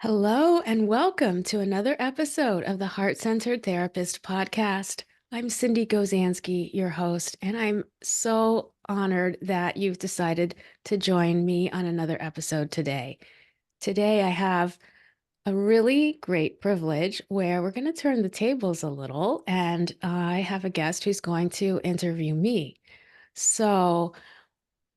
Hello, and welcome to another episode of the Heart Centered Therapist podcast. I'm Cindy Gozansky, your host, and I'm so honored that you've decided to join me on another episode today. Today, I have a really great privilege where we're going to turn the tables a little, and I have a guest who's going to interview me. So,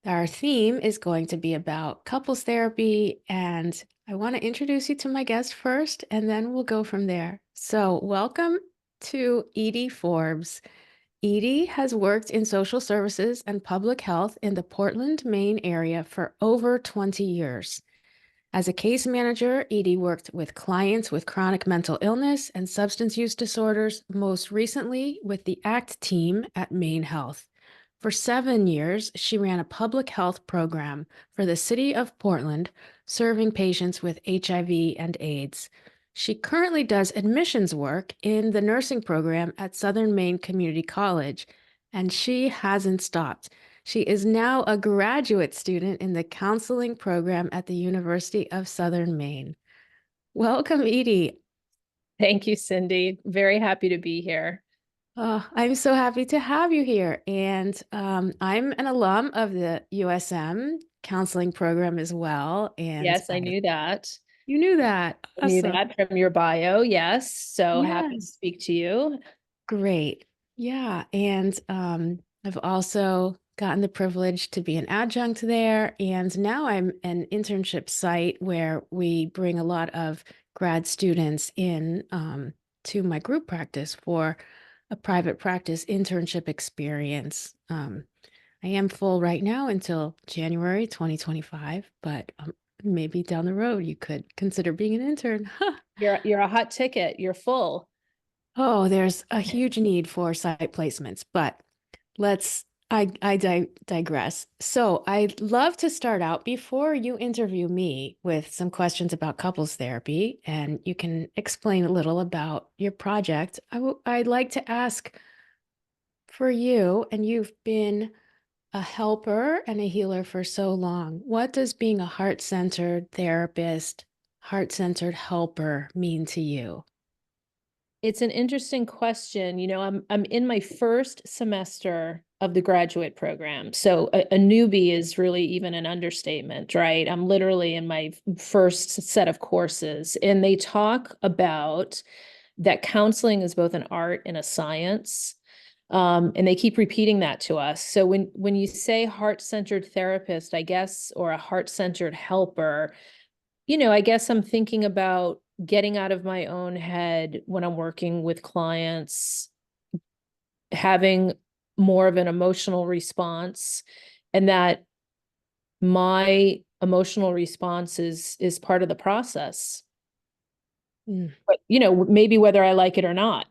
our theme is going to be about couples therapy, and I want to introduce you to my guest first, and then we'll go from there. So, welcome to Edie Forbes. Edie has worked in social services and public health in the Portland, Maine area for over 20 years. As a case manager, Edie worked with clients with chronic mental illness and substance use disorders, most recently with the ACT team at Maine Health. For 7 years, she ran a public health program for the city of Portland, serving patients with HIV and AIDS. She currently does admissions work in the nursing program at Southern Maine Community College, and she hasn't stopped. She is now a graduate student in the counseling program at the University of Southern Maine. Welcome, Edie. Thank you, Cindy. Very happy to be here. I'm so happy to have you here. And I'm an alum of the USM counseling program as well. And Yes, I knew that. you knew that. I knew Awesome. that from your bio. Yes. So happy to Yes. speak to you. Great. Yeah. And I've also gotten the privilege to be an adjunct there. And now I'm an internship site where we bring a lot of grad students in to my group practice for a private practice internship experience. I am full right now until January 2025, but maybe down the road you could consider being an intern. You're a hot ticket. You're full. Oh, there's a huge need for site placements, but let's digress. So I'd love to start out before you interview me with some questions about couples therapy, and you can explain a little about your project. I'd like to ask for you, and you've been a helper and a healer for so long. What does being a heart-centered therapist, heart-centered helper mean to you? It's an interesting question. I'm in my first semester of the graduate program. So a newbie is really even an understatement, right? I'm literally in my first set of courses, and they talk about that counseling is both an art and a science. And they keep repeating that to us. So when you say heart-centered therapist, I guess, or a heart-centered helper, I guess I'm thinking about getting out of my own head when I'm working with clients, having more of an emotional response, and that my emotional response is part of the process. Mm. But maybe whether I like it or not.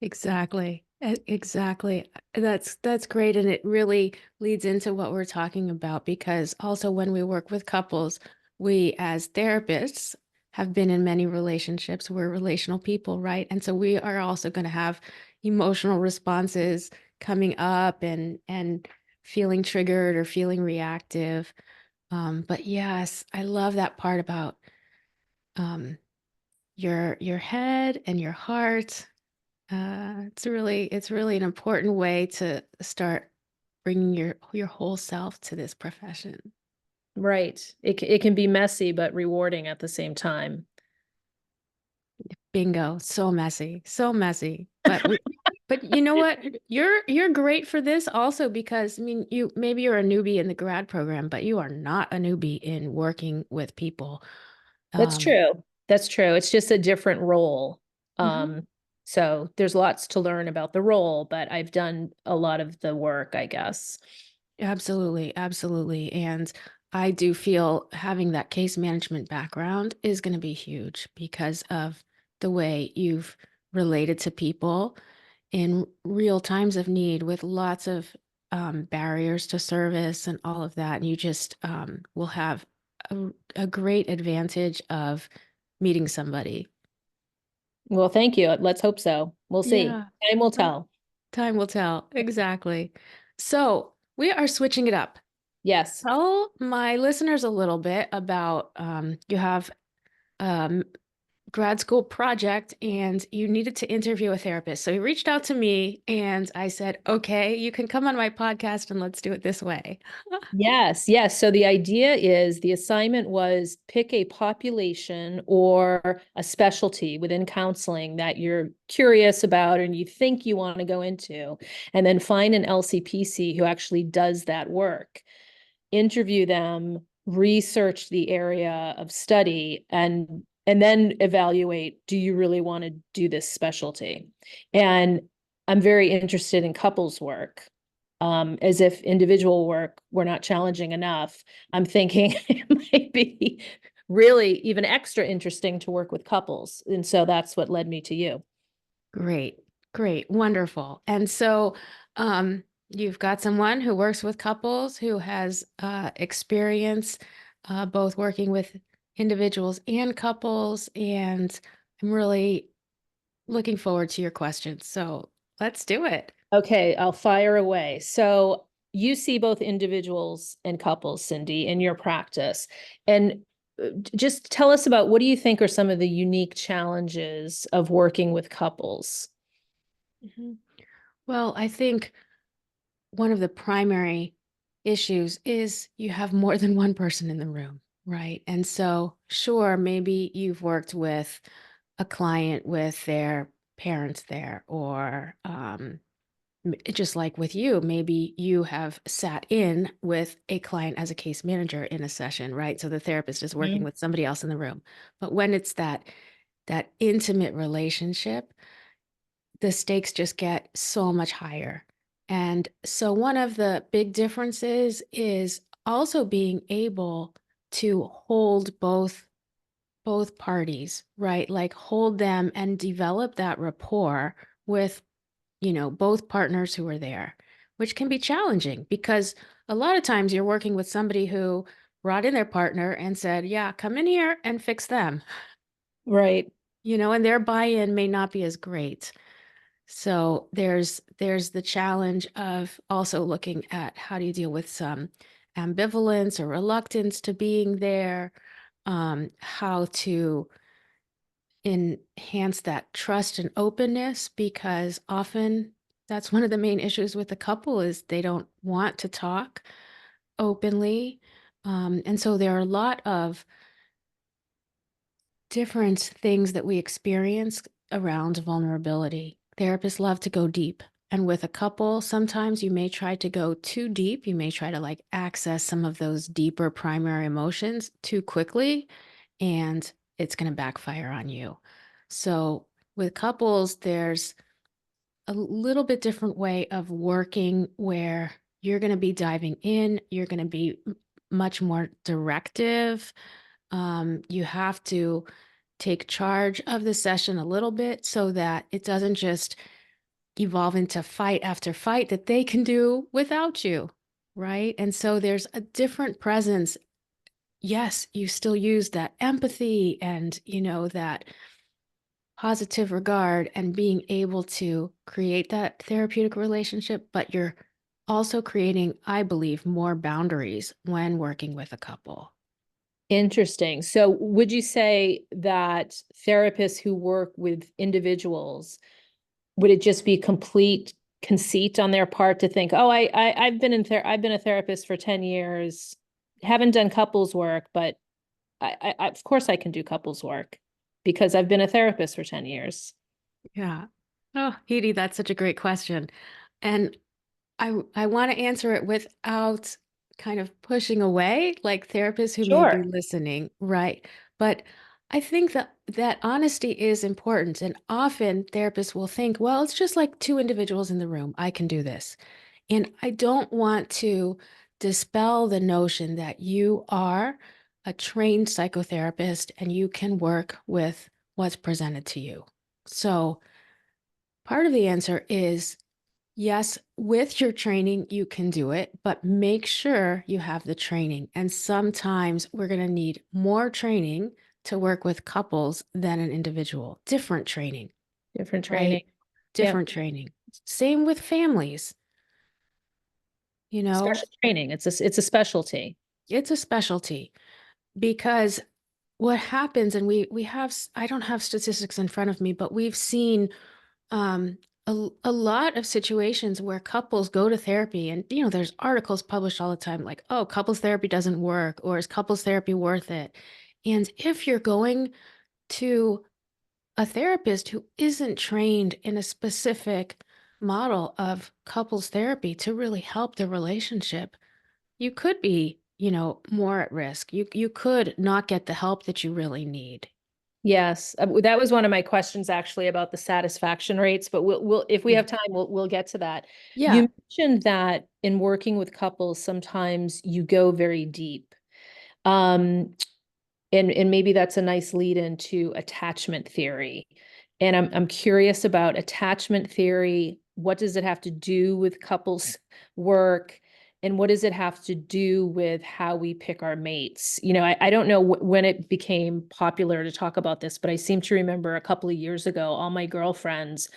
Exactly. Exactly. That's great. And it really leads into what we're talking about because also when we work with couples, we as therapists have been in many relationships. We're relational people, right? And so we are also going to have emotional responses coming up and feeling triggered or feeling reactive. But yes, I love that part about um, your head and your heart. It's really an important way to start bringing your whole self to this profession. Right. It can be messy, but rewarding at the same time. Bingo. So messy. So messy. But you know what? You're great for this also because I mean you maybe you're a newbie in the grad program, but you are not a newbie in working with people. That's Um, true. That's true. It's just a different role. mhm. So there's lots to learn about the role, but I've done a lot of the work, I guess. Absolutely, absolutely. And I do feel having that case management background is going to be huge because of the way you've related to people in real times of need with lots of barriers to service and all of that. And you just will have a great advantage of meeting somebody. Well, thank you. Let's hope so. We'll see. Yeah. Time will tell. Time will tell. Exactly. So we are switching it up. Yes. Tell my listeners a little bit about you have um, grad school project and you needed to interview a therapist. So you reached out to me and I said, okay, you can come on my podcast and let's do it this way. Yes, yes. So the idea is the assignment was pick a population or a specialty within counseling that you're curious about and you think you want to go into, and then find an LCPC who actually does that work, interview them, research the area of study, and then evaluate, do you really want to do this specialty? And I'm very interested in couples work. As if individual work were not challenging enough, I'm thinking it might be really even extra interesting to work with couples. And so that's what led me to you. Great, great, wonderful. And so you've got someone who works with couples who has experience both working with individuals and couples. And I'm really looking forward to your questions. So let's do it. Okay, I'll fire away. So you see both individuals and couples, Cindy, in your practice. And just tell us about, what do you think are some of the unique challenges of working with couples? Mhm. Well, I think one of the primary issues is you have more than one person in the room, right? And so, sure, maybe you've worked with a client with their parents there, or just like with you, maybe you have sat in with a client as a case manager in a session, right? So the therapist is working Mhm. with somebody else in the room. But when it's that intimate relationship, the stakes just get so much higher. And so one of the big differences is also being able to hold both parties, right? Like hold them and develop that rapport with, both partners who are there, which can be challenging because a lot of times you're working with somebody who brought in their partner and said, "Yeah, come in here and fix them." Right. And their buy-in may not be as great. So there's the challenge of also looking at how do you deal with some ambivalence or reluctance to being there, how to enhance that trust and openness, because often that's one of the main issues with the couple is they don't want to talk openly. And so there are a lot of different things that we experience around vulnerability. Therapists love to go deep. And with a couple, sometimes you may try to go too deep. You may try to like access some of those deeper primary emotions too quickly, and it's going to backfire on you. So with couples, there's a little bit different way of working where you're going to be diving in, you're going to be much more directive. You have to take charge of the session a little bit so that it doesn't just evolve into fight after fight that they can do without you, right? And so there's a different presence. Yes, you still use that empathy and, that positive regard and being able to create that therapeutic relationship, but you're also creating, I believe, more boundaries when working with a couple. Interesting. So would you say that therapists who work with individuals, would it just be complete conceit on their part to think, oh, I've been a therapist for 10 years, haven't done couples work, but of course I can do couples work because I've been a therapist for 10 years. Yeah. Oh, Edie, that's such a great question. And I want to answer it without kind of pushing away like therapists who may be Sure. listening, right? But I think that honesty is important. And often therapists will think, well, it's just like two individuals in the room. I can do this. And I don't want to dispel the notion that you are a trained psychotherapist and you can work with what's presented to you. So part of the answer is yes, with your training, you can do it, but make sure you have the training. And sometimes we're going to need more training to work with couples than an individual. Different training, Different right? training. Yep. Different training. Same with families. You know, Special training. It's a specialty. it's a specialty because what happens, and we have, I don't have statistics in front of me, but we've seen um, a lot of situations where couples go to therapy, and there's articles published all the time like, oh, couples therapy doesn't work, or is couples therapy worth it? And if you're going to a therapist who isn't trained in a specific model of couples therapy to really help the relationship, you could be, more at risk. You could not get the help that you really need. Yes, that was one of my questions actually about the satisfaction rates, but we'll if we Yeah. have time, we'll get to that. Yeah. You mentioned that in working with couples, sometimes you go very deep. Um, and maybe that's a nice lead into attachment theory. And I'm curious about attachment theory. What does it have to do with couples work? And what does it have to do with how we pick our mates? I don't know when it became popular to talk about this, but I seem to remember a couple of years ago, all my girlfriends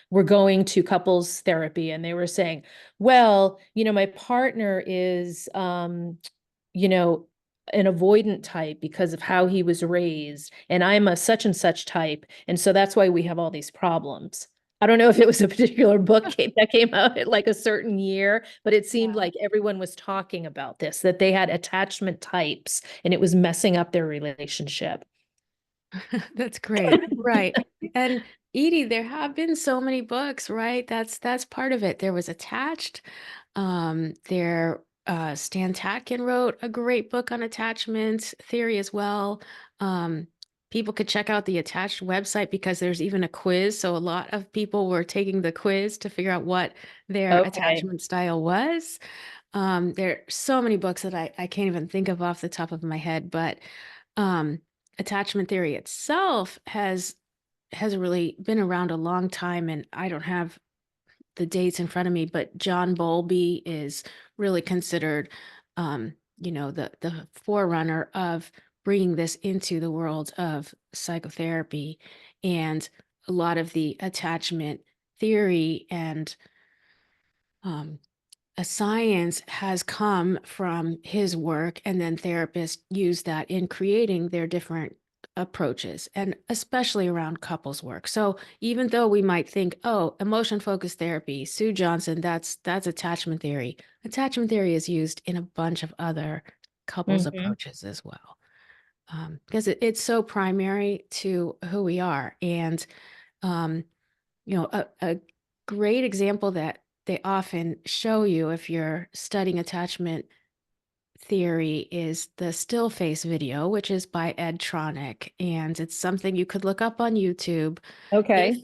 were going to couples therapy and they were saying, well, my partner is, you know, an avoidant type because of how he was raised, and I'm a such and such type, and so that's why we have all these problems. I don't know if it was a particular book that came out at like a certain year, but it seemed Yeah. like everyone was talking about this, that they had attachment types and it was messing up their relationship. That's great. Right. And Edie, there have been so many books, right? That's part of it. There was Attached. Stan Tatkin wrote a great book on attachment theory as well. Um, People could check out the Attached website because there's even a quiz. So a lot of people were taking the quiz to figure out what their Okay. attachment style was. There are so many books that I can't even think of off the top of my head, but um, attachment theory itself has really been around a long time, and I don't have the dates in front of me, but John Bowlby is really considered, the forerunner of bringing this into the world of psychotherapy, and a lot of the attachment theory and um, a science has come from his work, and then therapists use that in creating their different approaches, and especially around couples work. So even though we might think, oh, emotion focused therapy, Sue Johnson, that's attachment theory. Attachment theory is used in a bunch of other couples Mhm. approaches as well, because it's so primary to who we are. And um, a great example that they often show you if you're studying attachment theory is the still face video, which is by Ed Tronick, and it's something you could look up on YouTube. If Okay.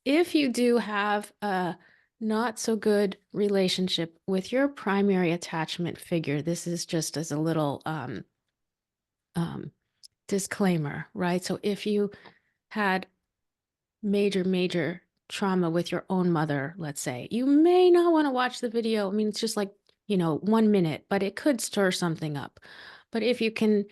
if you do have a not so good relationship with your primary attachment figure, this is just as a little um, disclaimer, right? So if you had major trauma with your own mother, let's say, you may not want to watch the video. I mean, it's just like, 1 minute, but it could stir something up. But if you can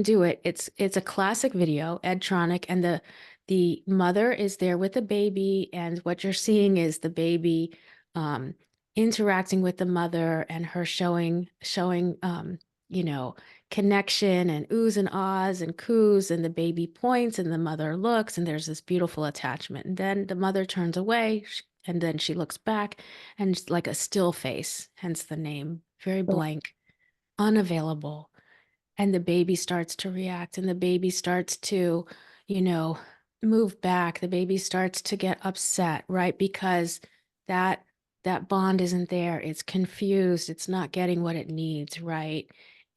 do it, it's a classic video, Edtronic, and the mother is there with the baby, and what you're seeing is the baby um interacting with the mother, and her showing you know connection, and oohs and ahs and coos, and the baby points and the mother looks, and there's this beautiful attachment, and then the mother turns away, and then she looks back, and it's like a still face, hence the name, very blank, unavailable, and the baby starts to react, and the baby starts to you know move back, the baby starts to get upset, right? Because that that bond isn't there, it's confused, it's not getting what it needs, right?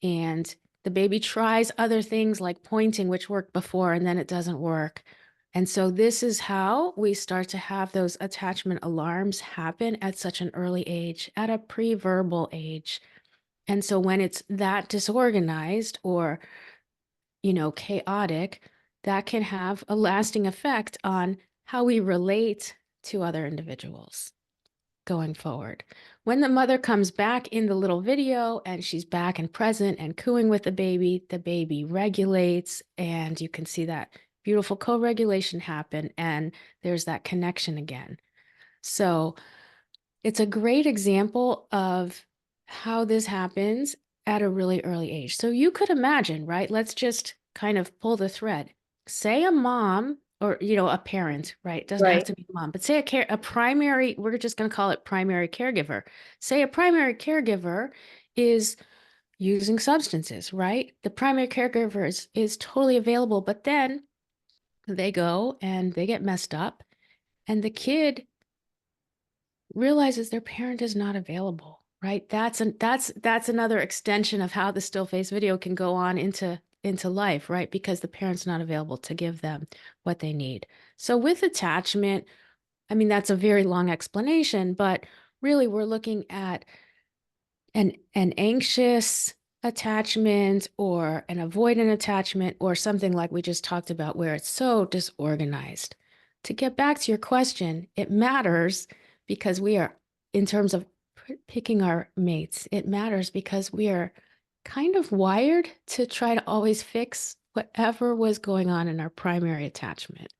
And the baby tries other things like pointing, which worked before, and then it doesn't work. And so this is how we start to have those attachment alarms happen at such an early age, at a pre-verbal age. And so when it's that disorganized or, chaotic, that can have a lasting effect on how we relate to other individuals going forward. When the mother comes back in the little video and she's back and present and cooing with the baby regulates, and you can see that beautiful co-regulation happen, and there's that connection again. So it's a great example of how this happens at a really early age. So you could imagine, right? Let's just kind of pull the thread. Say a mom or, a parent, right? It doesn't have Right. to be a mom, but say a primary, we're just going to call it primary caregiver. Say a primary caregiver is using substances, right? The primary caregiver is totally available, but then they go and they get messed up, and the kid realizes their parent is not available, right? That's another extension of how the still face video can go on into life, right? Because the parent's not available to give them what they need. So with attachment, I mean, that's a very long explanation, but really we're looking at an anxious attachment or an avoidant attachment or something like we just talked about where it's so disorganized. To get back to your question, it matters because we are, in terms of picking our mates, it matters because we are kind of wired to try to always fix whatever was going on in our primary attachment.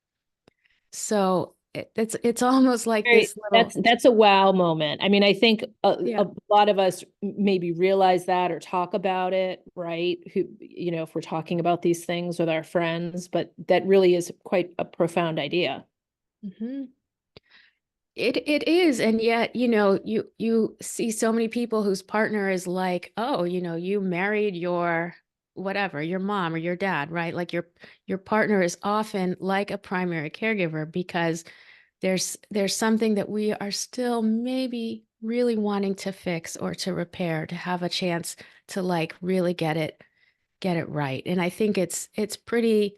So it's almost like Very, this little, that's a wow moment. I mean, I think yeah. a lot of us maybe realize that or talk about it, right? Who, if we're talking about these things with our friends, but that really is quite a profound idea. Mhm. It is, and yet, you see so many people whose partner is like, oh, you married your whatever, your mom or your dad, right? Like your partner is often like a primary caregiver because there's something that we are still maybe really wanting to fix or to repair, to have a chance to like really get it right. And I think it's pretty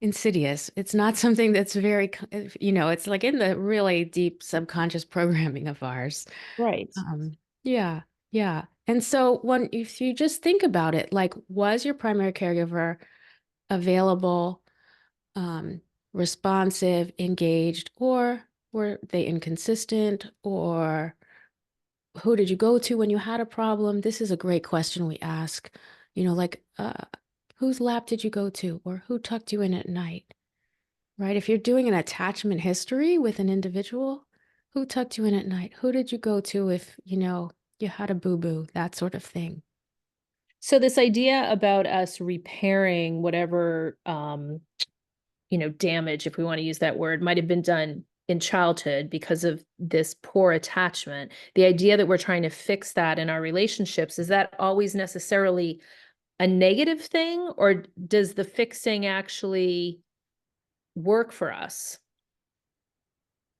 insidious. It's not something that's very, it's like in the really deep subconscious programming of ours. Right. Yeah, yeah. And so if you just think about it, like, was your primary caregiver available, um, responsive, engaged, or were they inconsistent, or who did you go to when you had a problem? This is a great question we ask, like, whose lap did you go to, or who tucked you in at night? Right? If you're doing an attachment history with an individual, who tucked you in at night? Who did you go to if, you had a boo-boo, that sort of thing. So this idea about us repairing whatever damage, if we want to use that word, might have been done in childhood because of this poor attachment. The idea that we're trying to fix that in our relationships, is that always necessarily a negative thing, or does the fixing actually work for us?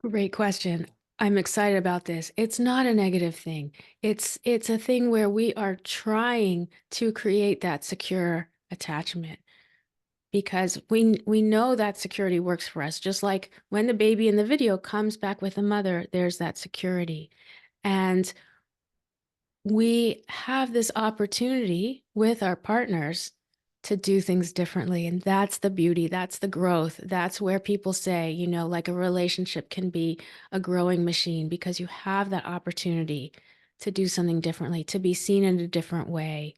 Great question. I'm excited about this. It's not a negative thing. It's a thing where we are trying to create that secure attachment because we know that security works for us. Just like when the baby in the video comes back with the mother, there's that security. And we have this opportunity with our partners to do things differently. And that's the beauty, that's the growth. That's where people say, like a relationship can be a growing machine because you have that opportunity to do something differently, to be seen in a different way.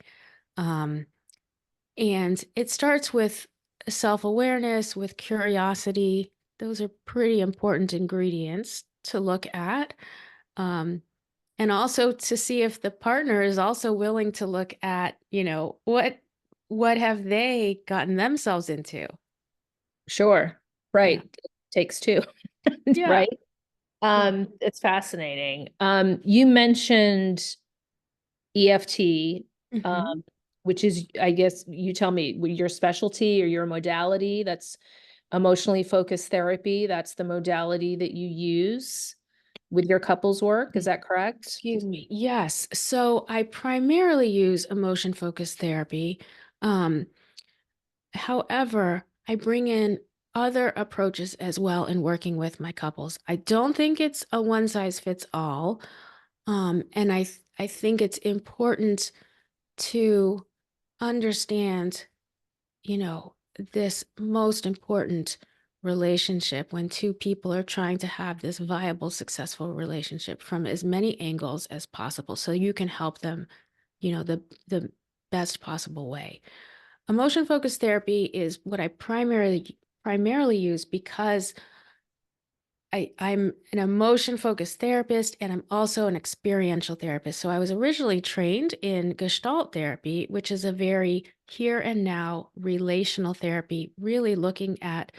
Um, and it starts with self-awareness, with curiosity. Those are pretty important ingredients to look at. Um, and also to see if the partner is also willing to look at, what have they gotten themselves into? Sure. Yeah. Right. It takes two. Yeah. Right. Yeah. It's fascinating. You mentioned EFT, Hmm. um, which is, I guess, you tell me, your specialty or your modality. That's emotionally focused therapy. That's the modality that you use with your couples work. Is that correct? Excuse me. Yes. So I primarily use emotion focused therapy. Um, However, I bring in other approaches as well in working with my couples. I don't think it's a one size fits all. And I think it's important to understand, you know, this most important relationship when two people are trying to have this viable, successful relationship from as many angles as possible so you can help them, the best possible way. Emotion focused therapy is what I primarily use because I'm an emotion focused therapist and I'm also an experiential therapist. So I was originally trained in Gestalt therapy, which is a very here and now relational therapy, really looking at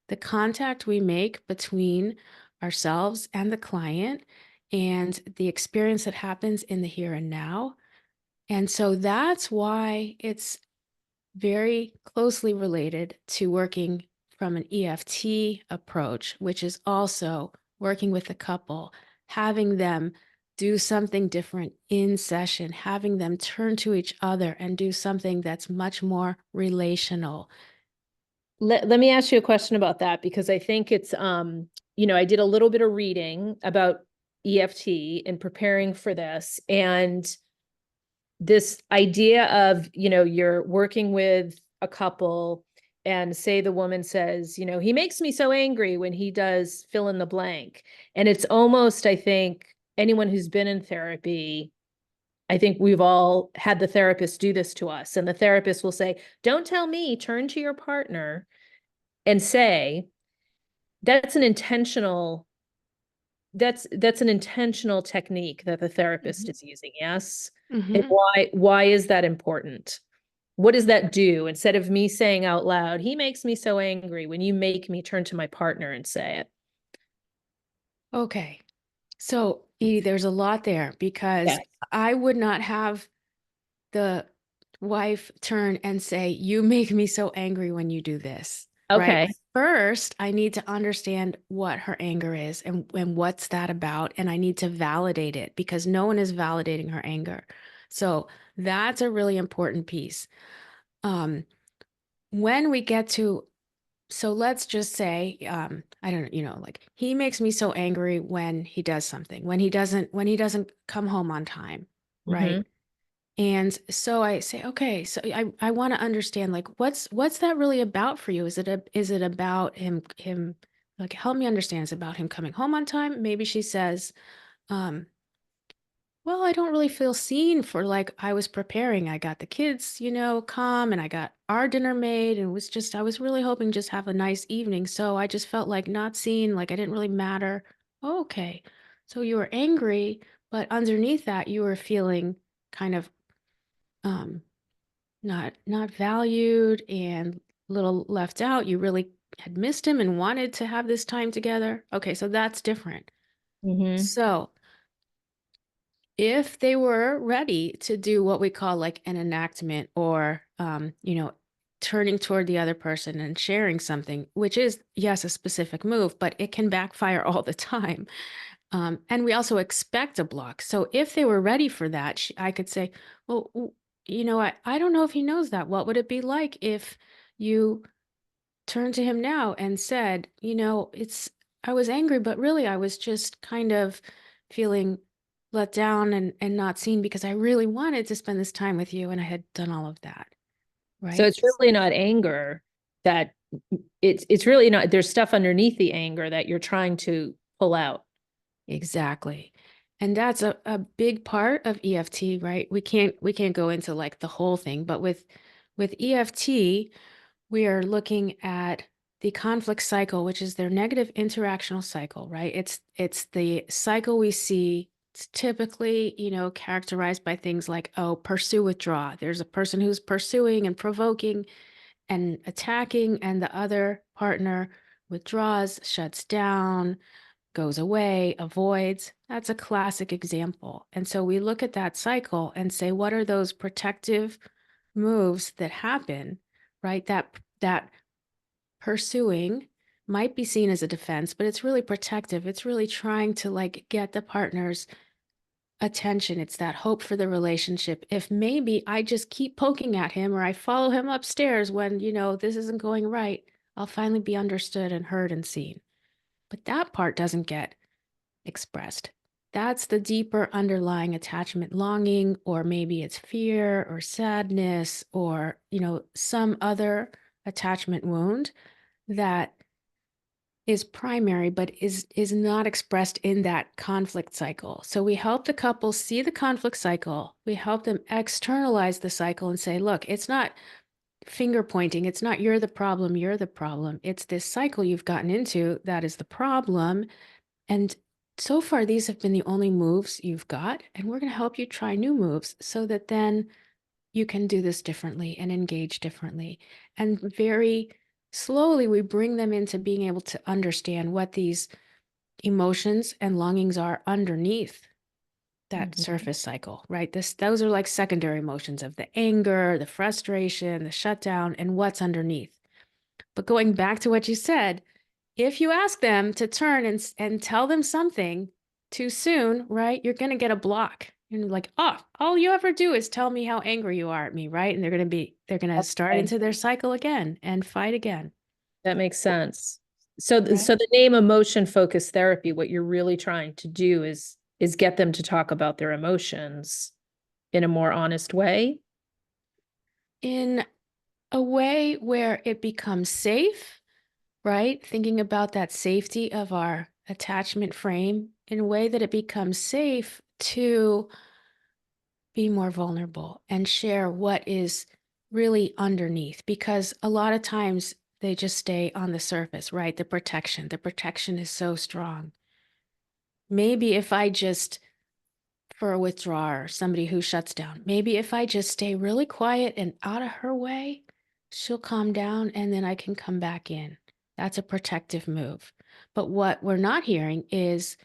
the contact we make between ourselves and the client and the experience that happens in the here and now. And so that's why it's very closely related to working from an EFT approach, which is also working with the couple, having them do something different in session, having them turn to each other and do something that's much more relational. Let me ask you a question about that, because I think it's I did a little bit of reading about EFT and preparing for this, and this idea of, you're working with a couple, and say the woman says, he makes me so angry when he does fill in the blank. And it's almost, I think, anyone who's been in therapy, I think we've all had the therapist do this to us. And the therapist will say, don't tell me, turn to your partner and say, that's an intentional that's an intentional technique that the therapist Mhm. is using. Yes. And Mhm. why is that important? What does that do? Instead of me saying out loud, he makes me so angry, when you make me turn to my partner and say it. Okay. So, Edie, there's a lot there because Yes. I would not have the wife turn and say, "You make me so angry when you do this," right? Okay. First, I need to understand what her anger is and what's that about, and I need to validate it because no one is validating her anger. So that's a really important piece. Um, when we get to, so let's just say, I don't know, like he makes me so angry when he does something, when he doesn't come home on time, right? Mm-hmm. And so I say, okay, so I want to understand like what's that really about for you? Is it about him like help me understand. Is it about him coming home on time? Maybe she says, um, well, I don't really feel seen for like I was preparing. I got the kids, calm and I got our dinner made and it was just I was really hoping just have a nice evening. So I just felt like not seen, like I didn't really matter. Oh, okay. So you were angry, but underneath that you were feeling kind of um not valued and little left out. You really had missed him and wanted to have this time together. Okay, so that's different. Mm-hmm. So if they were ready to do what we call like an enactment or turning toward the other person and sharing something, which is yes a specific move, but it can backfire all the time. And we also expect a block. So if they were ready for that, I could say, well, I don't know if he knows that. What would it be like if you turned to him now and said, I was angry, but really I was just kind of feeling let down and not seen because I really wanted to spend this time with you and I had done all of that. So Right. it's really not anger that it's really not, there's stuff underneath the anger that you're trying to pull out. Exactly. And that's a big part of EFT, right? We can't go into like the whole thing, but with EFT, we are looking at the conflict cycle, which is their negative interactional cycle, right? It's the cycle we see. It's typically, characterized by things like, oh, pursue, withdraw. There's a person who's pursuing and provoking and attacking, and the other partner withdraws, shuts down, goes away, avoids. That's a classic example. And so we look at that cycle and say, what are those protective moves that happen, right? That pursuing might be seen as a defense, but it's really protective. It's really trying to like get the partner's attention. It's that hope for the relationship. If maybe I just keep poking at him or I follow him upstairs when, this isn't going right, I'll finally be understood and heard and seen. But that part doesn't get expressed. That's the deeper underlying attachment longing, or maybe it's fear or sadness or, some other attachment wound that is primary but is not expressed in that conflict cycle. So we help the couple see the conflict cycle. We help them externalize the cycle and say, look, it's not finger pointing. It's not you're the problem, you're the problem. It's this cycle you've gotten into that is the problem. And so far, these have been the only moves you've got. And we're going to help you try new moves so that then you can do this differently and engage differently. And very slowly, we bring them into being able to understand what these emotions and longings are underneath that Mhm. surface cycle, right? Those are like secondary emotions of the anger, the frustration, the shutdown, and what's underneath. But going back to what you said, if you ask them to turn and tell them something too soon, right, you're going to get a block. You're like, oh, all you ever do is tell me how angry you are at me, right? And they're going to start Okay, into their cycle again and fight again, that makes sense. So, right? so the name emotion focused therapy, what you're really trying to do is get them to talk about their emotions in a more honest way. In a way where it becomes safe, right? Thinking about that safety of our attachment frame in a way that it becomes safe to be more vulnerable and share what is really underneath, because a lot of times they just stay on the surface, right? The protection is so strong. Maybe if I just, for a withdrawer, somebody who shuts down, maybe if I just stay really quiet and out of her way, she'll calm down and then I can come back in. That's a protective move. But what we're not hearing is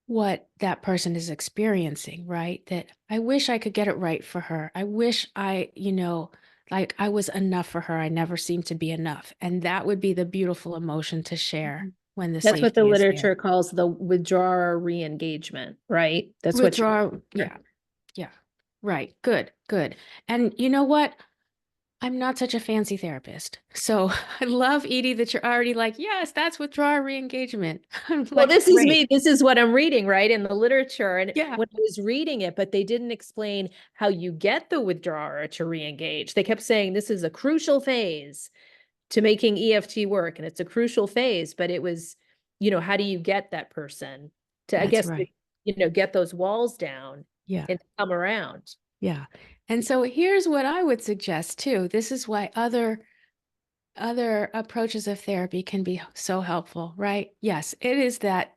what that person is experiencing, right? That I wish I could get it right for her. I wish like I was enough for her. I never seemed to be enough. And that would be the beautiful emotion to share Mhm. when the That's what the safety is there. literature calls the withdrawer re-engagement, right? That's what you're Withdraw. after. Yeah. Yeah. Right. Good. Good. And you know what? I'm not such a fancy therapist. So I love, Edie, that you're already like, yes, that's withdrawal re-engagement. I'm Well, like, this is great. me. This is what I'm reading, right, in the literature. And Yeah. when I was reading it, but they didn't explain how you get the withdrawer to re-engage. They kept saying this is a crucial phase to making EFT work, and it's a crucial phase, but it was, how do you get that person to, I That's guess, right. get those walls down Yeah. and come around? Yeah. And so here's what I would suggest too. This is why other approaches of therapy can be so helpful, right? Yes, it is that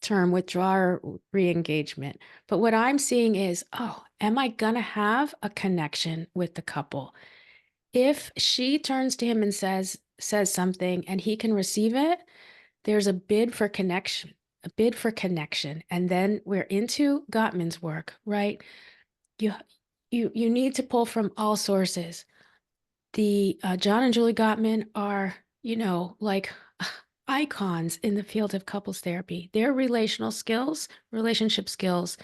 term withdrawal re-engagement. But what I'm seeing is, oh, am I gonna have a connection with the couple? If she turns to him and says something and he can receive it, there's a bid for connection, a bid for connection. And then we're into Gottman's work, right? You you need to pull from all sources. The John and Julie Gottman are, like icons in the field of couples therapy. Their relational skills, relationship skills,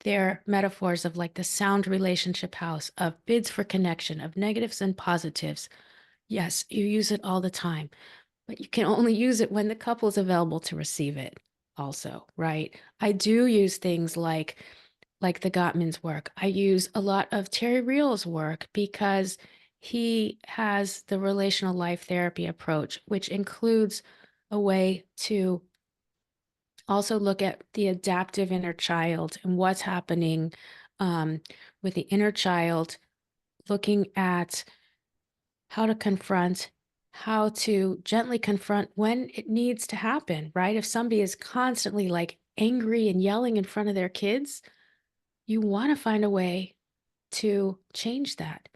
their metaphors of like the sound relationship house, of bids for connection, of negatives and positives. Yes, you use it all the time, but you can only use it when the couple is available to receive it also, right? I do use things like the Gottman's work. I use a lot of Terry Real's work because he has the relational life therapy approach, which includes a way to also look at the adaptive inner child and what's happening with the inner child, looking at how to confront, how to gently confront when it needs to happen, right? If somebody is constantly like angry and yelling in front of their kids, you want to find a way to change that.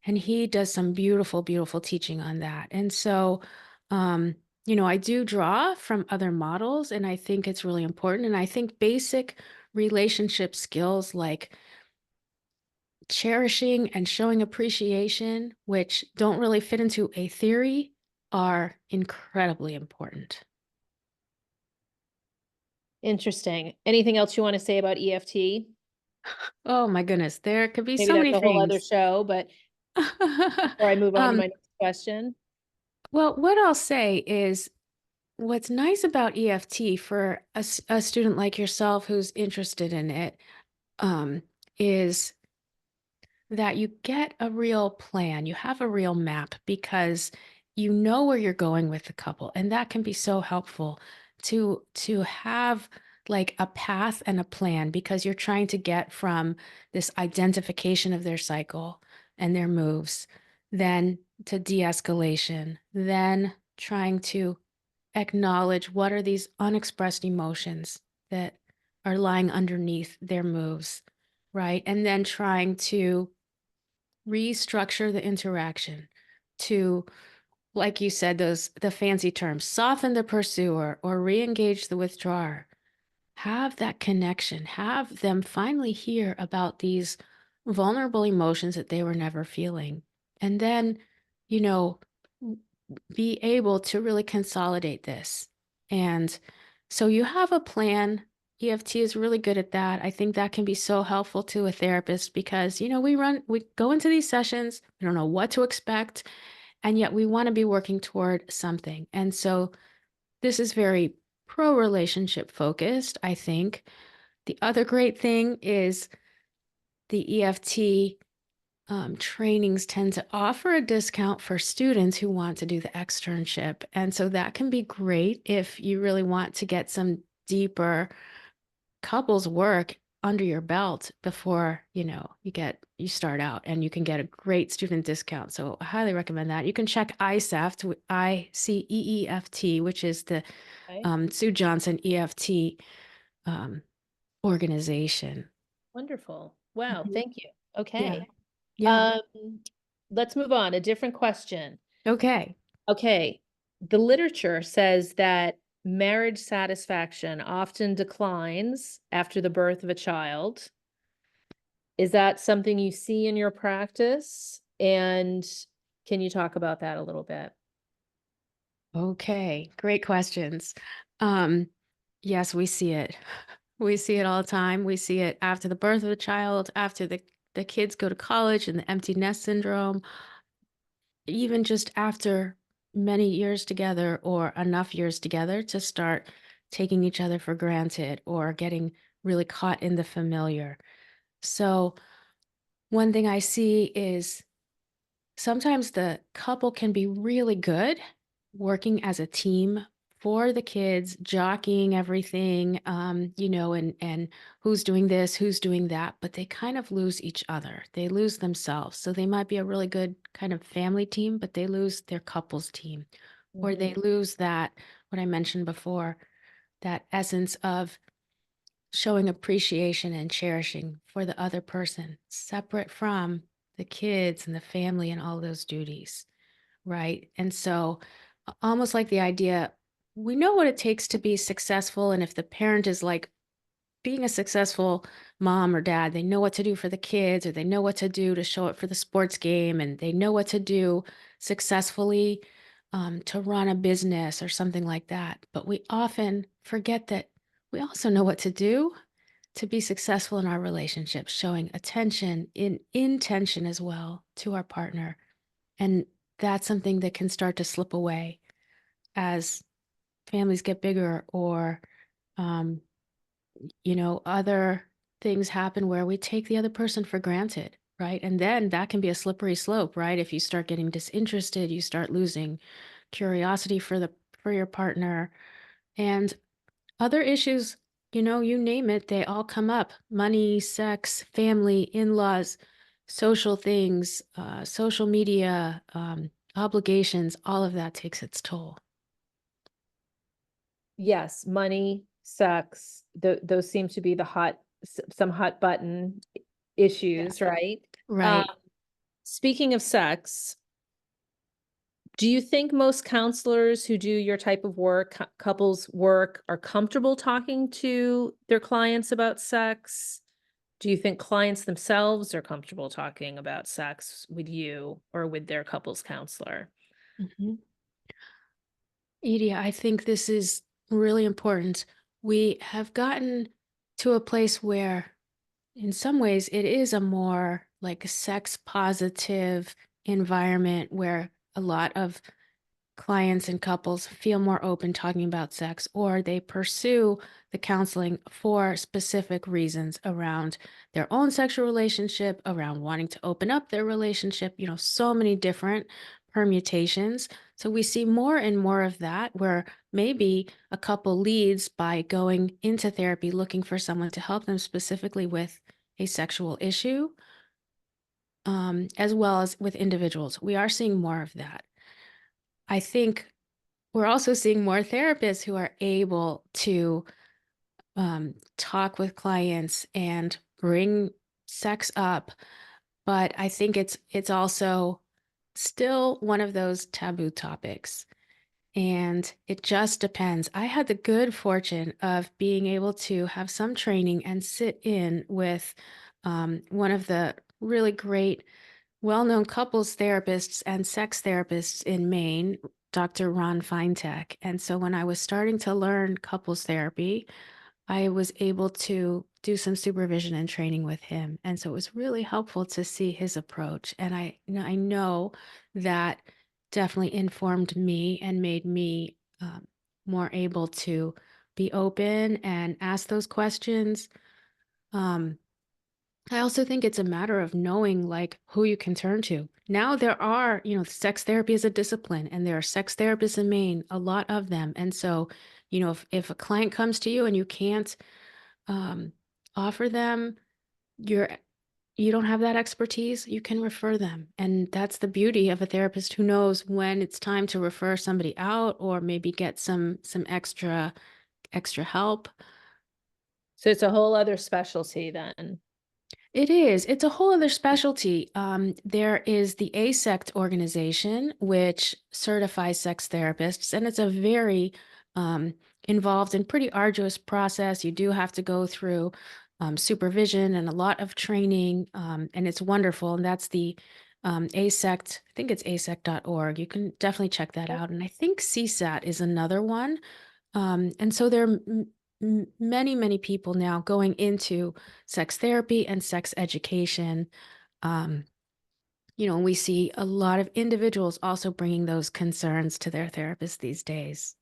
And he does some beautiful, beautiful teaching on that. And so, I do draw from other models, and I think it's really important. And I think basic relationship skills like cherishing and showing appreciation, which don't really fit into a theory, are incredibly important. Interesting. Anything else you want to say about EFT? Oh my goodness, there could be Maybe so that's many a whole other things. show, but before I move on to um, my next question. well, what I'll say is what's nice about EFT for a student like yourself who's interested in it, is that you get a real plan. You have a real map because you know where you're going with the couple, and that can be so helpful to have like a path and a plan because you're trying to get from this identification of their cycle and their moves, then to de-escalation, then trying to acknowledge what are these unexpressed emotions that are lying underneath their moves, right? And then trying to restructure the interaction to, like you said, those the fancy terms, soften the pursuer or re-engage the withdrawer. Have that connection, have them finally hear about these vulnerable emotions that they were never feeling. And then, you know, w- be able to really consolidate this. And so you have a plan. EFT is really good at that. I think that can be so helpful to a therapist because, we go into these sessions, we don't know what to expect, and yet we want to be working toward something. And so this is very pro relationship focused, I think. The other great thing is the EFT trainings tend to offer a discount for students who want to do the externship. And so that can be great if you really want to get some deeper couples work under your belt before, you start out and you can get a great student discount. So I highly recommend that. You can check ICEEFT, ICEEFT, which is the Okay. Sue Johnson EFT um, organization. Wonderful. Wow. Mhm. Thank you. Yeah. Okay. Yeah. Um, let's move on. A different question. Okay. Okay. The literature says that marriage satisfaction often declines after the birth of a child. Is that something you see in your practice? And can you talk about that a little bit? Okay. Great questions. Um, yes, we see it. We see it all the time. We see it after the birth of a child, after the kids go to college and the empty nest syndrome, even just after many years together or enough years together to start taking each other for granted or getting really caught in the familiar. So, one thing I see is sometimes the couple can be really good working as a team for the kids, jockeying everything, and who's doing this, who's doing that, but they kind of lose each other. They lose themselves. So they might be a really good kind of family team, but they lose their couples team, or they Mhm. lose that, what I mentioned before, that essence of showing appreciation and cherishing for the other person, separate from the kids and the family and all those duties, right? And so, almost like the idea, we know what it takes to be successful. And if the parent is like being a successful mom or dad, they know what to do for the kids, or they know what to do to show up for the sports game, and they know what to do successfully to run a business or something like that. But we often forget that we also know what to do to be successful in our relationships, showing attention in intention as well to our partner. And that's something that can start to slip away as families get bigger or, um, other things happen where we take the other person for granted, right? And then that can be a slippery slope, right? If you start getting disinterested, you start losing curiosity for your partner. And other issues, you name it, they all come up. Money, sex, family, in-laws, social things, social media, obligations, all of that takes its toll. Yes, money, sex, those seem to be the some hot button Yeah. issues, right? Um, Right. speaking of sex, do you think most counselors who do your type of work, couples work, are comfortable talking to their clients about sex? Do you think clients themselves are comfortable talking about sex with you or with their couples counselor? Mhm. Edie, I think this is really important. We have gotten to a place where, in some ways, it is a more like sex positive environment where a lot of clients and couples feel more open talking about sex, or they pursue the counseling for specific reasons around their own sexual relationship, around wanting to open up their relationship, so many different permutations. So we see more and more of that where maybe a couple leads by going into therapy looking for someone to help them specifically with a sexual issue, as well as with individuals. We are seeing more of that. I think we're also seeing more therapists who are able to talk with clients and bring sex up, but I think it's also still one of those taboo topics. And it just depends. I had the good fortune of being able to have some training and sit in with one of the really great, well known couples therapists and sex therapists in Maine, Dr. Ron Feintek. And so when I was starting to learn couples therapy, I was able to do some supervision and training with him. And so it was really helpful to see his approach. And I know that definitely informed me and made me more able to be open and ask those questions. Um, I also think it's a matter of knowing like who you can turn to. Now there are, sex therapy is a discipline and there are sex therapists in Maine, a lot of them. And so, if a client comes to you and you can't um, offer them your you don't have that expertise, you can refer them. And that's the beauty of a therapist who knows when it's time to refer somebody out or maybe get some extra help. So it's a whole other specialty then. It is. It's a whole other specialty. There is the ASECT organization, which certifies sex therapists, and it's a very involved and pretty arduous process. You do have to go through supervision and a lot of training, and it's wonderful. And that's the ASECT, I think it's asect.org. You can definitely check that out. And I think CSAT is another one. And so there are many, many people now going into sex therapy and sex education. Um, we see a lot of individuals also bringing those concerns to their therapists these days.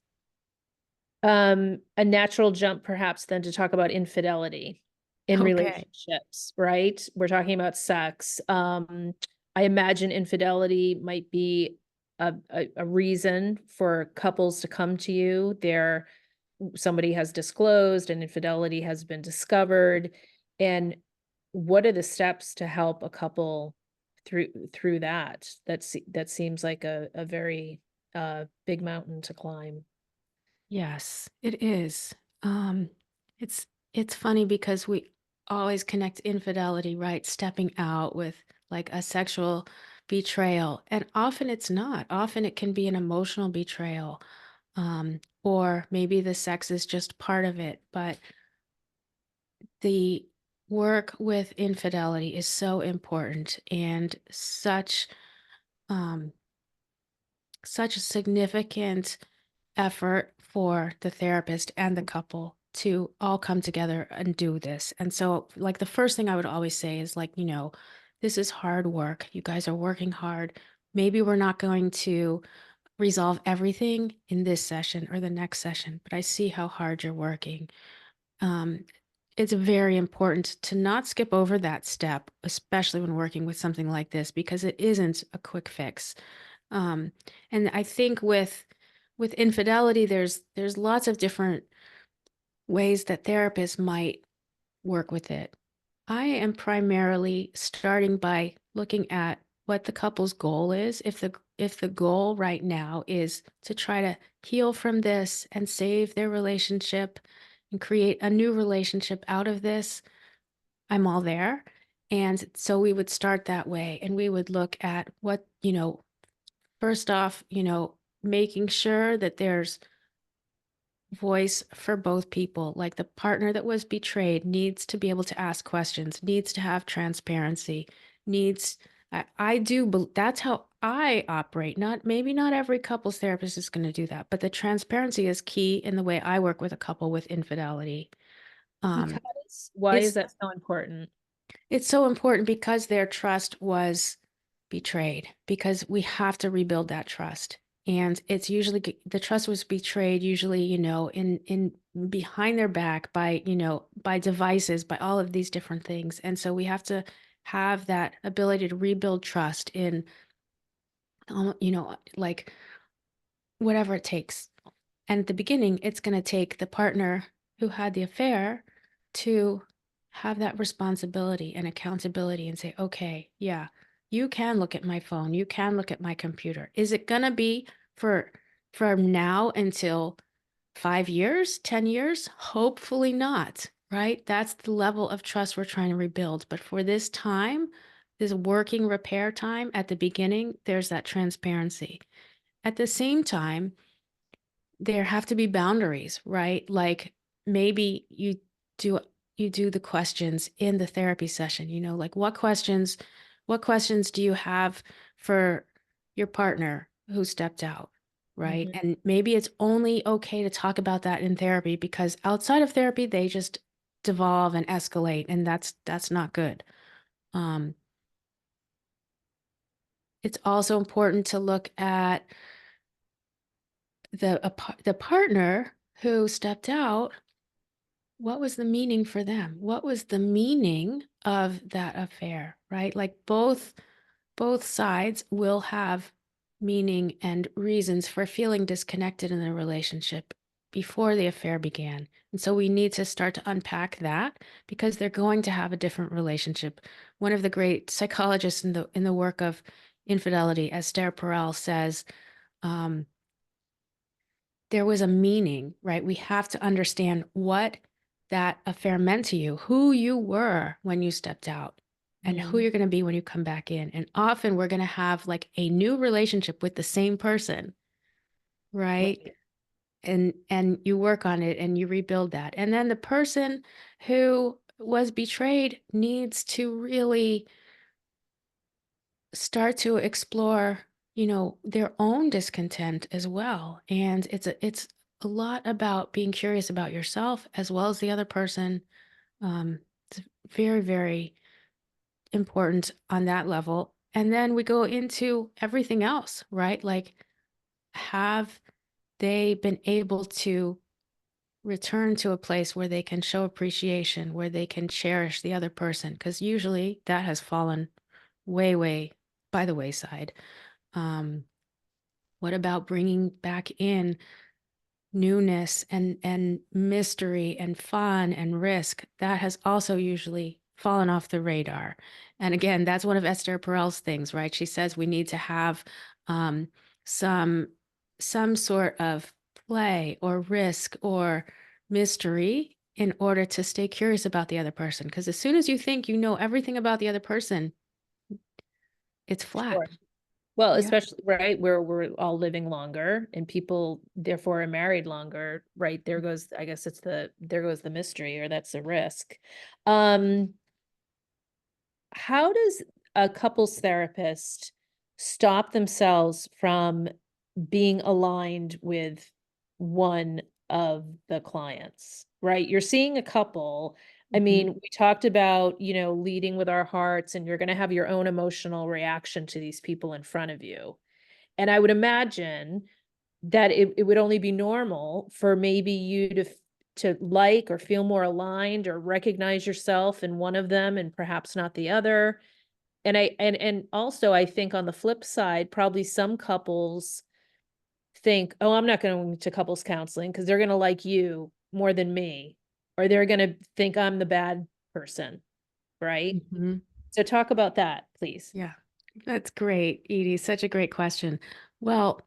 A natural jump perhaps then to talk about infidelity in Okay. relationships, right? We're talking about sex. I imagine infidelity might be a reason for couples to come to you. Somebody has disclosed and infidelity has been discovered. And what are the steps to help a couple through that? That seems like a very big mountain to climb. Yes, it is. Um, it's it's funny because we always connect infidelity, right? Stepping out with like a sexual betrayal. And often it's not. Often it can be an emotional betrayal. Or maybe the sex is just part of it. But the work with infidelity is so important and um, such a significant effort for the therapist and the couple to all come together and do this. And so, like, the first thing I would always say is, like, this is hard work. You guys are working hard. Maybe we're not going to resolve everything in this session or the next session, but I see how hard you're working. Um, it's very important to not skip over that step, especially when working with something like this, because it isn't a quick fix. Um, and I think with infidelity, there's lots of different ways that therapists might work with it. I am primarily starting by looking at what the couple's goal is. If the goal right now is to try to heal from this and save their relationship and create a new relationship out of this, I'm all there. And so we would start that way and we would look at what, first off, making sure that there's voice for both people. Like the partner that was betrayed needs to be able to ask questions, needs to have transparency, needs, I do, that's how I operate. Maybe not every couples therapist is going to do that, but the transparency is key in the way I work with a couple with infidelity. Um, Because why is it's that so important? It's so important because their trust was betrayed, because we have to rebuild that trust. And it's usually the trust was betrayed, usually, in behind their back by, by devices, by all of these different things. And so we have to have that ability to rebuild trust in, like whatever it takes. And at the beginning, it's going to take the partner who had the affair to have that responsibility and accountability and say, okay, yeah. You can look at my phone. You can look at my computer. Is it going to be for from now until 5 years, 10 years? Hopefully not, right? That's the level of trust we're trying to rebuild. But for this time, this working repair time at the beginning, there's that transparency. At the same time, there have to be boundaries, right? Like maybe do you do the questions in the therapy session, like what questions do you have for your partner who stepped out, right? Mhm. And maybe it's only okay to talk about that in therapy because outside of therapy they just devolve and escalate and that's not good. Um it's also important to look at the partner who stepped out. What was the meaning for them? What was the meaning of that affair, right? Like both sides will have meaning and reasons for feeling disconnected in the relationship before the affair began. And so we need to start to unpack that because they're going to have a different relationship. One of the great psychologists in the work of infidelity, Esther Perel, says, um, there was a meaning, right? We have to understand what that affair meant to you, who you were when you stepped out, and who Mm. you're going to be when you come back in. And often we're going to have like a new relationship with the same person, right? Right. And you work on it and you rebuild that. And then the person who was betrayed needs to really start to explore, their own discontent as well. And it's a lot about being curious about yourself as well as the other person. It's very, very important on that level. And then we go into everything else, right? Like, have they been able to return to a place where they can show appreciation, where they can cherish the other person? Because usually that has fallen way, way by the wayside. Um, what about bringing back in newness and mystery and fun and risk? That has also usually fallen off the radar. And again, that's one of Esther Perel's things, right? She says we need to have um, some some sort of play or risk or mystery in order to stay curious about the other person. Because as soon as you think you know everything about the other person, it's flat. Sure. Well, Yeah. especially right where we're all living longer and people therefore are married longer, right? There goes, I guess it's there goes the mystery, or that's the risk. Um, how does a couples therapist stop themselves from being aligned with one of the clients, right? You're seeing a couple. I Mhm. mean, we talked about, leading with our hearts, and you're going to have your own emotional reaction to these people in front of you. And I would imagine that it would only be normal for maybe you to like or feel more aligned or recognize yourself in one of them and perhaps not the other. And also I think on the flip side, probably some couples think, "Oh, I'm not going to couples counseling because they're going to like you more than me, or they're going to think I'm the bad person," right? Mhm. So talk about that, please. Yeah, that's great, Edie. Such a great question. Well,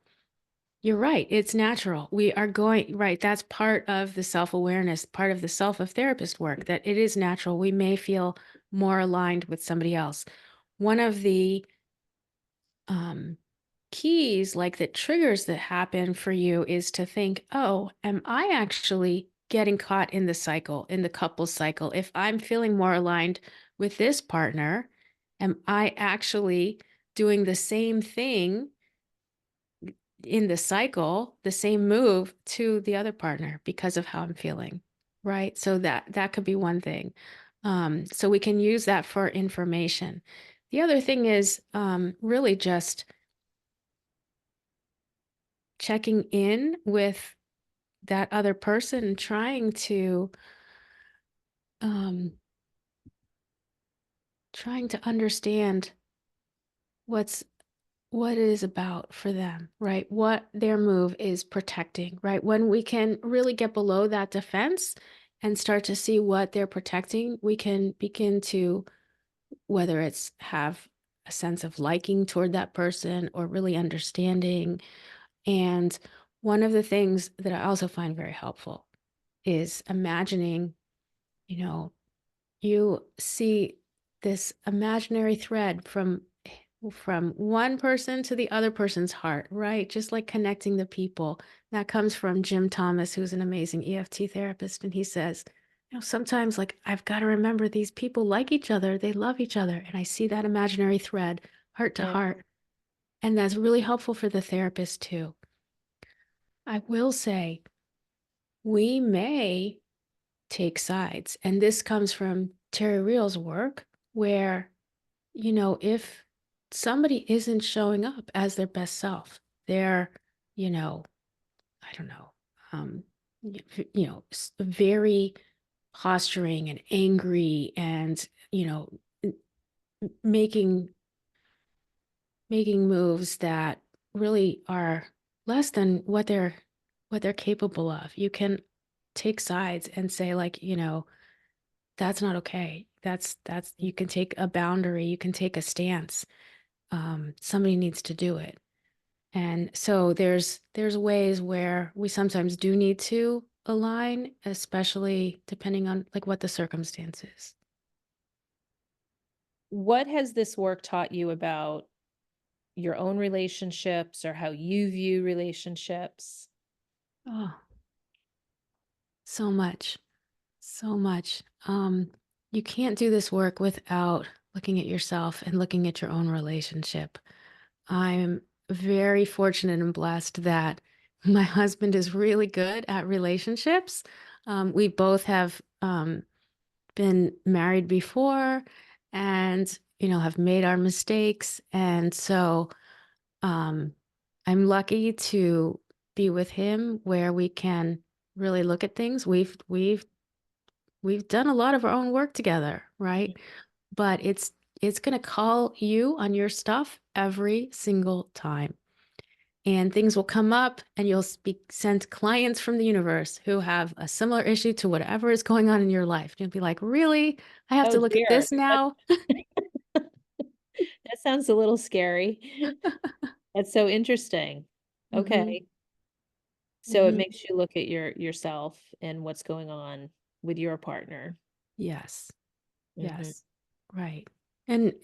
you're right. It's natural. We are going, right. That's part of the self awareness, part of the self of therapist work, that it is natural. We may feel more aligned with somebody else. One of the um, keys, like the triggers that happen for you, is to think, oh, am I actually getting caught in the cycle, in the couple cycle? If I'm feeling more aligned with this partner, am I actually doing the same thing in the cycle, the same move to the other partner because of how I'm feeling, right? So that could be one thing. So we can use that for information. The other thing is really just checking in with that other person, um, trying to understand what's what it is about for them, right? What their move is protecting, right? When we can really get below that defense and start to see what they're protecting, we can begin to, whether it's have a sense of liking toward that person or really understanding. And one of the things that I also find very helpful is imagining, you know, you see this imaginary thread from one person to the other person's heart, right? Just like connecting the people. That comes from Jim Thomas, who's an amazing EFT therapist. And he says, sometimes like I've got to remember these people like each other, they love each other. And I see that imaginary thread, heart to Mm. heart. And that's really helpful for the therapist too. I will say, we may take sides. And this comes from Terry Real's work, where, if somebody isn't showing up as their best self, they're, you know, I don't know, um, very posturing and angry and, making making moves that really are less than what they're capable of. You can take sides and say like, that's not okay. That's you can take a boundary, you can take a stance. Somebody needs to do it. And so there's ways where we sometimes do need to align, especially depending on like what the circumstances. What has this work taught you about your own relationships or how you view relationships? Oh, so much, so much. You can't do this work without looking at yourself and looking at your own relationship. I'm very fortunate and blessed that my husband is really good at relationships. We both have been married before and, have made our mistakes. And so um, I'm lucky to be with him where we can really look at things. We've done a lot of our own work together, right? But it's going to call you on your stuff every single time. And things will come up and you'll speak send clients from the universe who have a similar issue to whatever is going on in your life. You'll be like, really? I have Oh to look at dear. this now? That sounds a little scary. That's so interesting. Hmm. Okay. So it Hmm. makes you look at yourself and what's going on with your partner. Yes. Hmm. Yes. Right. And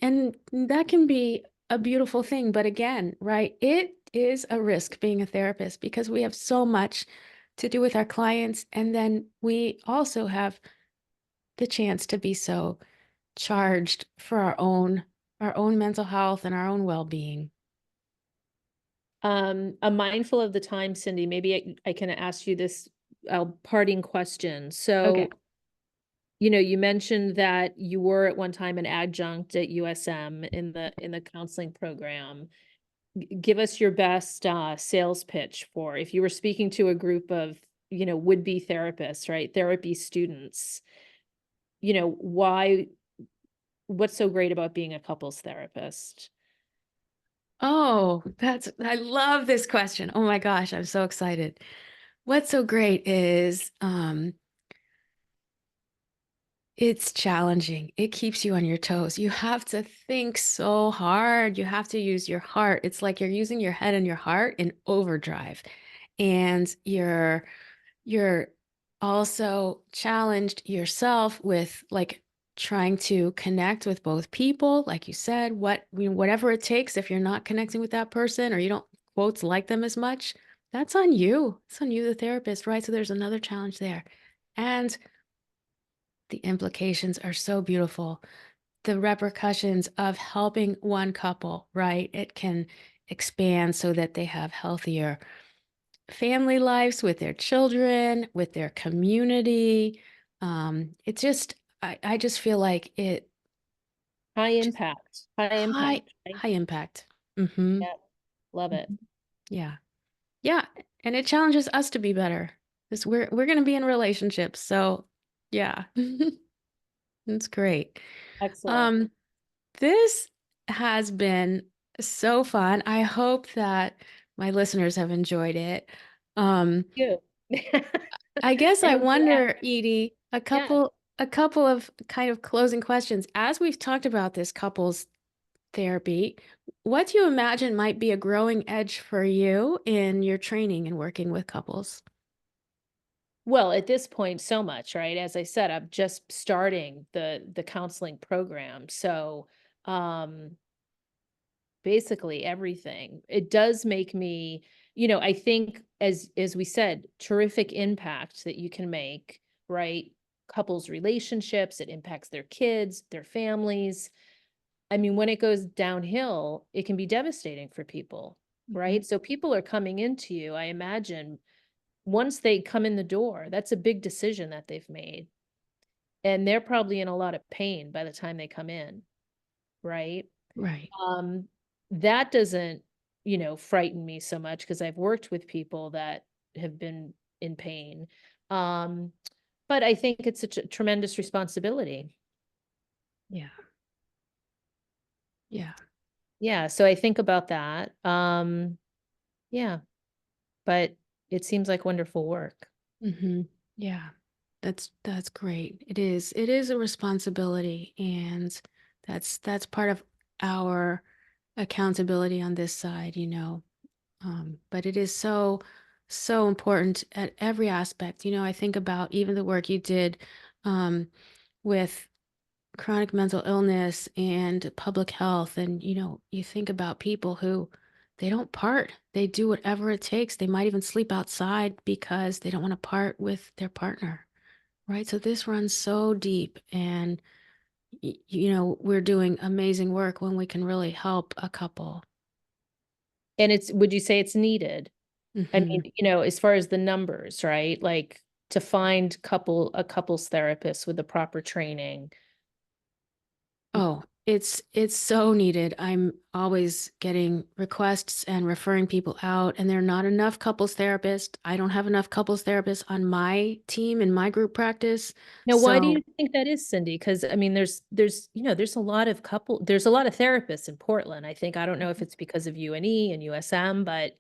that can be a beautiful thing, but again, right, it is a risk being a therapist because we have so much to do with our clients, and then we also have the chance to be so charged for our own mental health and our own well-being. I'm mindful of the time, Cindy. Maybe I can ask you this parting question. Okay. So, you mentioned that you were at one time an adjunct at USM in the counseling program. Give us your best sales pitch for if you were speaking to a group of, would-be therapists, right? Therapy students. Why, what's so great about being a couples therapist? Oh, I love this question. Oh my gosh, I'm so excited. What's so great is it's challenging. It keeps you on your toes. You have to think so hard. You have to use your heart. It's like you're using your head and your heart in overdrive. And you're also challenged yourself with like trying to connect with both people, like you said, whatever it takes. If you're not connecting with that person or you don't quotes like them as much, that's on you. It's on you, the therapist, right? So there's another challenge there. And the implications are so beautiful. The repercussions of helping one couple, right? It can expand so that they have healthier family lives with their children, with their community. It just, I just feel like it High just impact, high high, impact, right? high impact. Hmm. Yeah, love it. Yeah. Yeah. And it challenges us to be better because we're going to be in relationships. So yeah, it's great. Excellent. Um, this has been so fun. I hope that my listeners have enjoyed it. Um, You. I guess I I'm glad. wonder, Edie, a Yeah. couple a couple of kind of closing questions. As we've talked about this couples therapy. What do you imagine might be a growing edge for you in your training and working with couples? Well, at this point, so much, right? As I said, I'm just starting the counseling program. So, um, basically everything. It does make me, I think as we said, terrific impact that you can make, right? Couples relationships, it impacts their kids, their families. I mean, when it goes downhill, it can be devastating for people, Mhm. right? So people are coming into you, I imagine, once they come in the door, that's a big decision that they've made. And they're probably in a lot of pain by the time they come in, right? Right. Um, that doesn't, frighten me so much because I've worked with people that have been in pain. Um, but I think it's a tremendous responsibility. Yeah. Yeah. Yeah, so I think about that. Yeah, but it seems like wonderful work. Mhm. Yeah. That's great. It is. It is a responsibility, and that's part of our accountability on this side, you know. But it is so, so important at every aspect. You know, I think about even the work you did um, with chronic mental illness and public health. And, you know, you think about people who they don't part, they do whatever it takes. They might even sleep outside because they don't want to part with their partner. Right. So this runs so deep. And, you know, we're doing amazing work when we can really help a couple. And would you say it's needed? I mean, Hmm. as far as the numbers, right? Like to find a couples therapist with the proper training. Oh, it's so needed. I'm always getting requests and referring people out, and there are not enough couples therapists. I don't have enough couples therapists on my team in my group practice. Now, why do So, you think that is, Cindy? Because I mean, there's a lot of there's a lot of therapists in Portland. I don't know if mhm, it's because of UNE and USM, but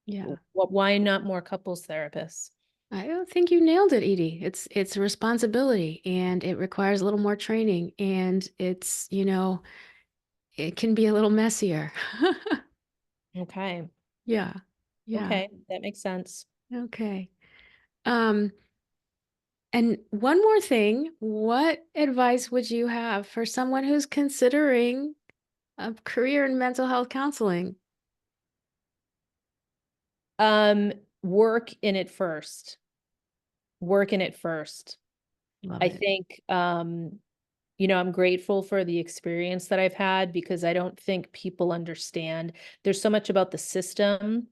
yeah, why not more couples therapists? I don't think you nailed it, Edie. It's a responsibility, and it requires a little more training, and it's, you know, it can be a little messier. Okay. Yeah. Yeah. Okay, that makes sense. Okay. Um, And one more thing, what advice would you have for someone who's considering a career in mental health counseling? Um, work in it first. Work in it first. Love I it. think, I'm grateful for the experience that I've had because I don't think people understand. There's so much about the system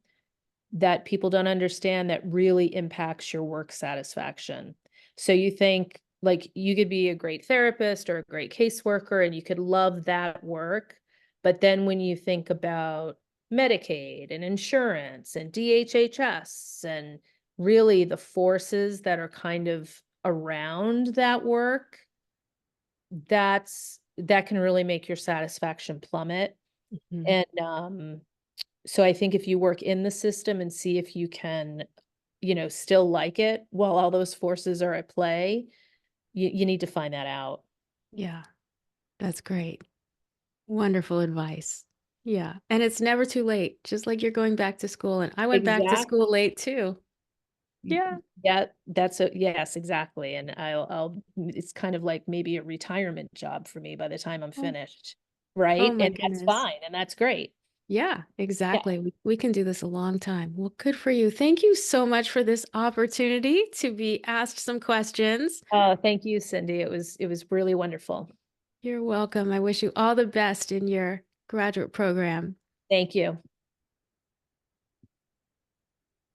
that people don't understand that really impacts your work satisfaction. So you think like you could be a great therapist or a great caseworker and you could love that work. But then when you think about Medicaid and insurance and DHHS and really the forces that are kind of around that work, that can really make your satisfaction plummet. Mhm. And so I think if you work in the system and see if you can, still like it while all those forces are at play, you need to find that out. Yeah, that's great. Wonderful advice. Yeah, and it's never too late, just like you're going back to school, and I went back to Exactly. school late too. Yeah. Yeah, that's a yes, exactly. And it's kind of like maybe a retirement job for me by the time I'm Oh, finished. oh Right. my And that's goodness. fine. And that's great. Yeah, Yeah. exactly. We can do this a long time. Well, good for you. Thank you so much for this opportunity to be asked some questions. Thank you, Cindy. It was really wonderful. You're welcome. I wish you all the best in your graduate program. Thank you.